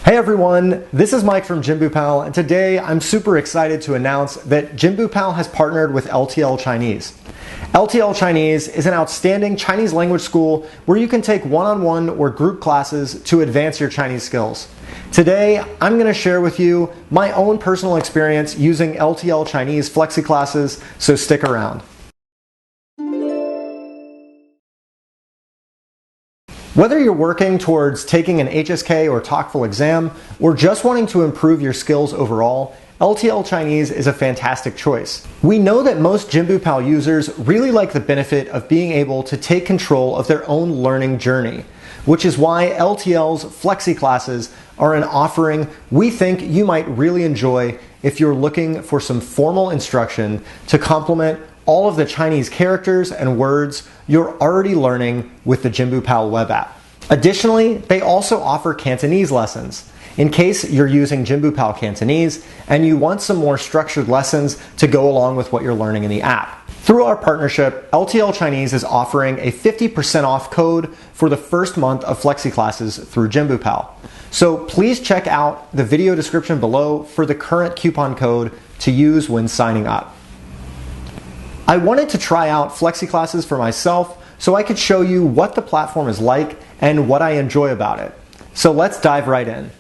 Hey everyone, this is Mike from JinbuPal, and today I'm super excited to announce that JinbuPal has partnered with LTL Chinese. LTL Chinese is an outstanding Chinese language school where you can take one-on-one or group classes to advance your Chinese skills. Today, I'm going to share with you my own personal experience using LTL Chinese Flexi Classes, so stick around. Whether you're working towards taking an HSK or TOEFL exam, or just wanting to improve your skills overall, LTL Chinese is a fantastic choice. We know that most JinbuPal users really like the benefit of being able to take control of their own learning journey, which is why LTL's Flexi Classes are an offering we think you might really enjoy if you're looking for some formal instruction to complement all of the Chinese characters and words you're already learning with the JinbuPal Web App. Additionally, they also offer Cantonese lessons, in case you're using JinbuPal Cantonese and you want some more structured lessons to go along with what you're learning in the app. Through our partnership, LTL Chinese is offering a 50% off code for the first month of Flexi Classes through JinbuPal. So please check out the video description below for the current coupon code to use when signing up. I wanted to try out Flexi Classes for myself so I could show you what the platform is like and what I enjoy about it. So let's dive right in.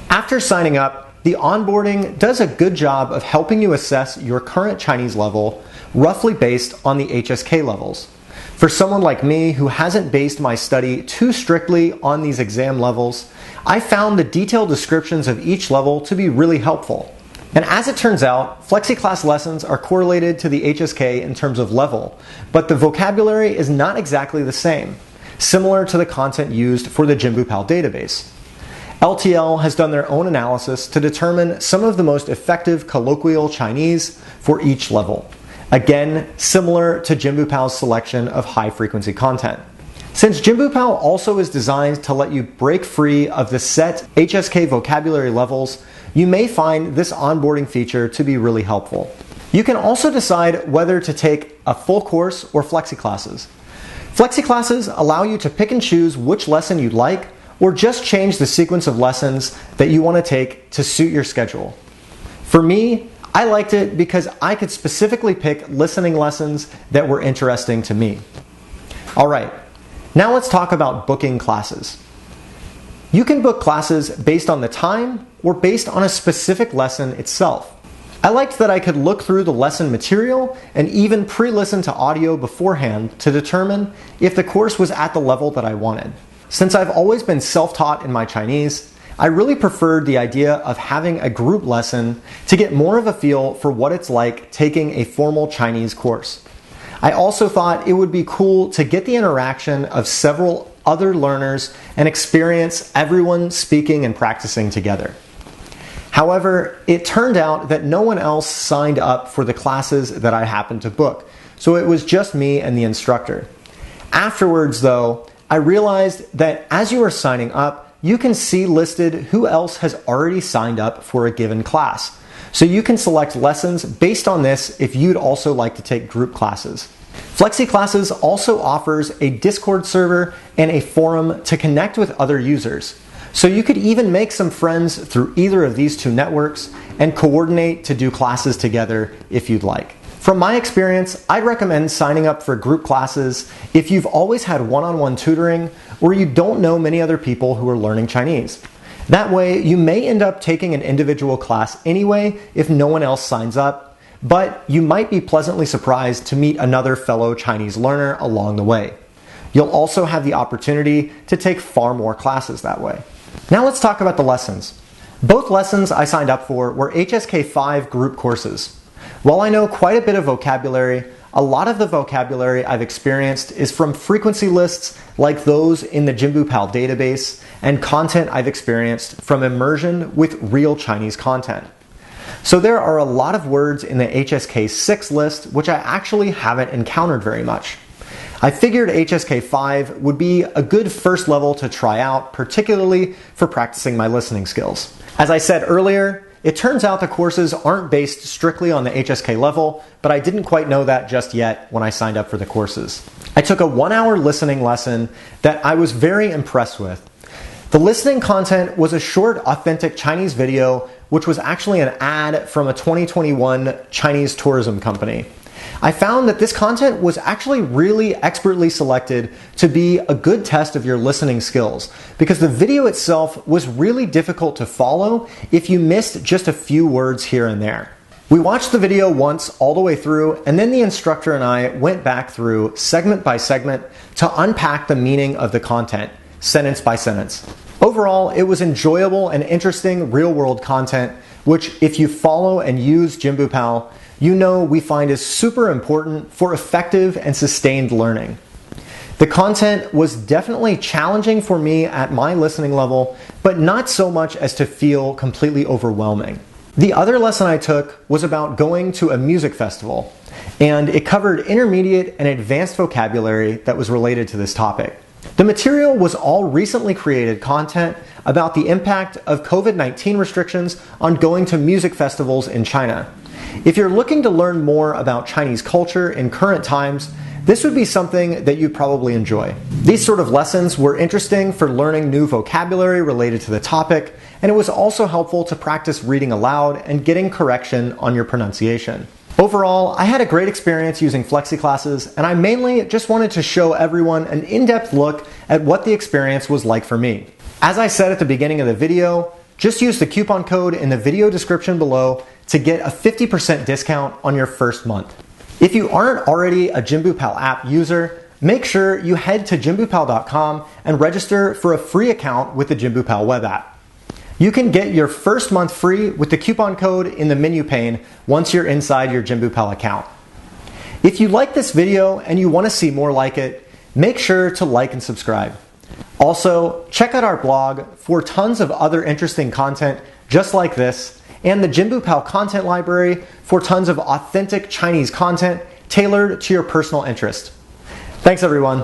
After signing up, the onboarding does a good job of helping you assess your current Chinese level, roughly based on the HSK levels. For someone like me who hasn't based my study too strictly on these exam levels, I found the detailed descriptions of each level to be really helpful. And as it turns out, Flexi Class lessons are correlated to the HSK in terms of level, but the vocabulary is not exactly the same, similar to the content used for the JinbuPal database. LTL has done their own analysis to determine some of the most effective colloquial Chinese for each level. Again, similar to JinbuPal's selection of high-frequency content. Since JinbuPal also is designed to let you break free of the set HSK vocabulary levels, you may find this onboarding feature to be really helpful. You can also decide whether to take a full course or Flexi Classes. Flexi Classes allow you to pick and choose which lesson you'd like, or just change the sequence of lessons that you want to take to suit your schedule. For me, I liked it because I could specifically pick listening lessons that were interesting to me. All right, now let's talk about booking classes. You can book classes based on the time or based on a specific lesson itself. I liked that I could look through the lesson material and even pre-listen to audio beforehand to determine if the course was at the level that I wanted. Since I've always been self-taught in my Chinese, I really preferred the idea of having a group lesson to get more of a feel for what it's like taking a formal Chinese course. I also thought it would be cool to get the interaction of several other learners and experience everyone speaking and practicing together. However, it turned out that no one else signed up for the classes that I happened to book, so it was just me and the instructor. Afterwards, though, I realized that as you are signing up, you can see listed who else has already signed up for a given class. So you can select lessons based on this if you'd also like to take group classes. Flexi Classes also offers a Discord server and a forum to connect with other users. So you could even make some friends through either of these two networks and coordinate to do classes together if you'd like. From my experience, I'd recommend signing up for group classes if you've always had one-on-one tutoring or you don't know many other people who are learning Chinese. That way, you may end up taking an individual class anyway if no one else signs up, but you might be pleasantly surprised to meet another fellow Chinese learner along the way. You'll also have the opportunity to take far more classes that way. Now let's talk about the lessons. Both lessons I signed up for were HSK 5 group courses. While I know quite a bit of vocabulary, a lot of the vocabulary I've experienced is from frequency lists like those in the JinbuPal database and content I've experienced from immersion with real Chinese content. So there are a lot of words in the HSK 6 list which I actually haven't encountered very much. I figured HSK 5 would be a good first level to try out, particularly for practicing my listening skills. As I said earlier, it turns out the courses aren't based strictly on the HSK level, but I didn't quite know that just yet when I signed up for the courses. I took a 1-hour listening lesson that I was very impressed with. The listening content was a short, authentic Chinese video, which was actually an ad from a 2021 Chinese tourism company. I found that this content was actually really expertly selected to be a good test of your listening skills, because the video itself was really difficult to follow if you missed just a few words here and there. We watched the video once all the way through, and then the instructor and I went back through segment by segment to unpack the meaning of the content, sentence by sentence. Overall, it was enjoyable and interesting real-world content, which if you follow and use JinbuPal, you know we find is super important for effective and sustained learning. The content was definitely challenging for me at my listening level, but not so much as to feel completely overwhelming. The other lesson I took was about going to a music festival, and it covered intermediate and advanced vocabulary that was related to this topic. The material was all recently created content about the impact of COVID-19 restrictions on going to music festivals in China. If you're looking to learn more about Chinese culture in current times, this would be something that you'd probably enjoy. These sort of lessons were interesting for learning new vocabulary related to the topic, and it was also helpful to practice reading aloud and getting correction on your pronunciation. Overall, I had a great experience using Flexi Classes, and I mainly just wanted to show everyone an in-depth look at what the experience was like for me. As I said at the beginning of the video, just use the coupon code in the video description below to get a 50% discount on your first month. If you aren't already a JinbuPal app user, make sure you head to JinbuPal.com and register for a free account with the JinbuPal Web App. You can get your first month free with the coupon code in the menu pane once you're inside your JinbuPal account. If you like this video and you want to see more like it, make sure to like and subscribe. Also, check out our blog for tons of other interesting content just like this, and the JinbuPal content library for tons of authentic Chinese content tailored to your personal interest. Thanks everyone.